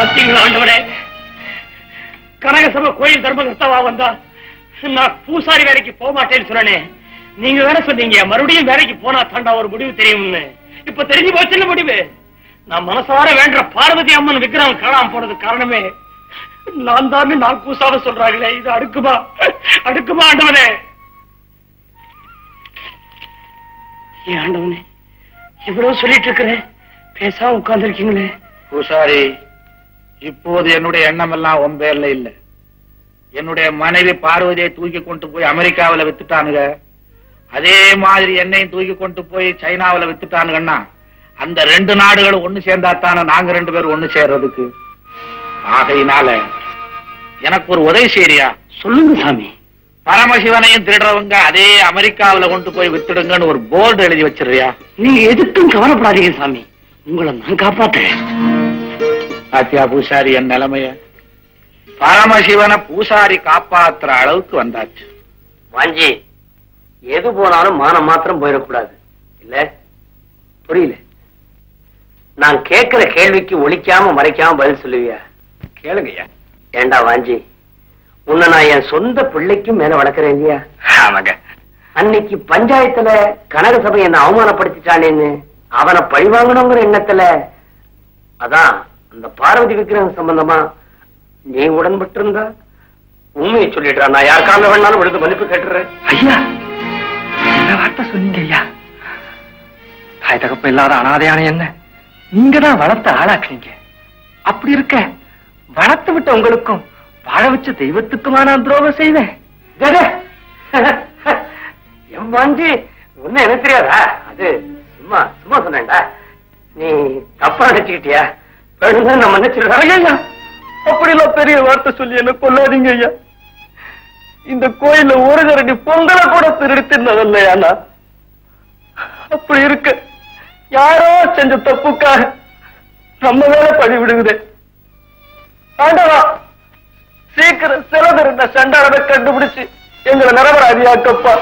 ஆண்டவரே, கனகசபை கோயில் தர்மகர்த்தாவா வந்தா நான் பூசாரி வேலைக்கு போக மாட்டேன்னு சொன்னே. நீங்க வேற சொன்னீங்க மறுபடியும் வேலைக்கு போனா தாண்டா ஒரு முடிவு தெரியும்னு. இப்ப தெரிஞ்சு போச்சுன்னு முடிவு. நான் மனசார வேண்ட பார்வதி அம்மன் விக்கிரகம் காணாம போனது காரணமே நான் தான். நான் பூசாவ சொல்றாங்களே, இது அடுக்குமா அடுக்குமா ஆண்டவனே? ஏன் ஆண்டவனே இவ்வளவு சொல்லிட்டு இருக்கிறேன், பேசாம உட்கார்ந்து இருக்கீங்களே? பூசாரி, இப்போது என்னுடைய எண்ணம் எல்லாம் உன் பேர்ல இல்ல. என்னுடைய மனைவி பார்வதியை தூக்கி கொண்டு போய் அமெரிக்காவில வித்துட்டானுங்க. அதே மாதிரி என்னையும் தூக்கி கொண்டு போய் சைனாவில வித்துட்டானுங்கன்னா அந்த 2 நாடுகளும் ஒண்ணு சேர்ந்தாத்தான நாங்க 2 பேரும் ஒண்ணு சேர்றதுக்கு. ஆகையினால எனக்கு ஒரு உதவி செய்றியா? சொல்லுங்க சாமி. பரமசிவனையும் திருடுறவங்க அதே அமெரிக்காவில கொண்டு போய் வித்துடுங்கன்னு ஒரு போர்டு எழுதி வச்சிருக்கியா? நீங்க எதுக்கும் கவலைப்படாதீங்க சாமி, உங்களை நான் காப்பாத்துறேன். ஆத்தியா பூசாரி, என் நிலைமைய பரமசிவனை பூசாரி காப்பாத்துற அளவுக்கு வந்தாச்சு. வாஞ்சி, எது போனாலும் மானம் மாத்திரம் போயிடக்கூடாது இல்ல? புரியல? நான் கேட்கிற கேள்விக்கு ஒழிக்காம மறைக்காம பதில் சொல்லுவியா? கேளுங்கய்யா. ஏண்டா வாஞ்சி, உன்னை நான் என் சொந்த பிள்ளைக்கும் மேல வளர்க்கிறேன் இல்லையா? ஆமாங்க. அன்னைக்கு பஞ்சாயத்துல கனகசபை என்ன அவமானப்படுத்திட்டானேன்னு அவனை பழிவாங்கணுங்கிற எண்ணத்துல அதான் அந்த பார்வதி விக்கிரகம் சம்பந்தமா நீ உடன்பட்டு இருந்தா உண்மையை சொல்லிடுறா. நான் யாருக்காக வேணாலும் விழுந்து மன்னிப்பு கேட்டுறேன். ஐயா, என்ன வார்த்தை சொன்னீங்க ஐயா? தாய் தகப்ப இல்லாத அனாதையான என்ன நீங்க தான் வளர்த்த ஆளாக்குறீங்க. அப்படி இருக்க வளர்த்து விட்ட உங்களுக்கும் வாழ வச்ச தெய்வத்துக்குமா நான் துரோகம் செய்வேன்? என் வாஞ்சி, ஒன்னும் எனக்கு தெரியாதா? அது சும்மா சும்மா சொன்னேன்டா. நீ தப்பா நினைச்சுக்கிட்டியா? நான் மன்னிச்சிருக்கேன். அப்படிலாம் பெரிய வார்த்தை சொல்லி என்ன கொல்லாதீங்க ஐயா. இந்த கோயில ஒரு கரண்டி பொங்கலை கூட திருடுத்திருந்ததில்லையா? அப்படி இருக்க யாரோ செஞ்ச தப்புக்காக நம்ம மேல பழி விடுகுது. ஆண்டவா, சீக்கிரம் சிலதர் இந்த சண்டாளனை கண்டுபிடிச்சு எங்களை நிரபராதியாக்கப்பா.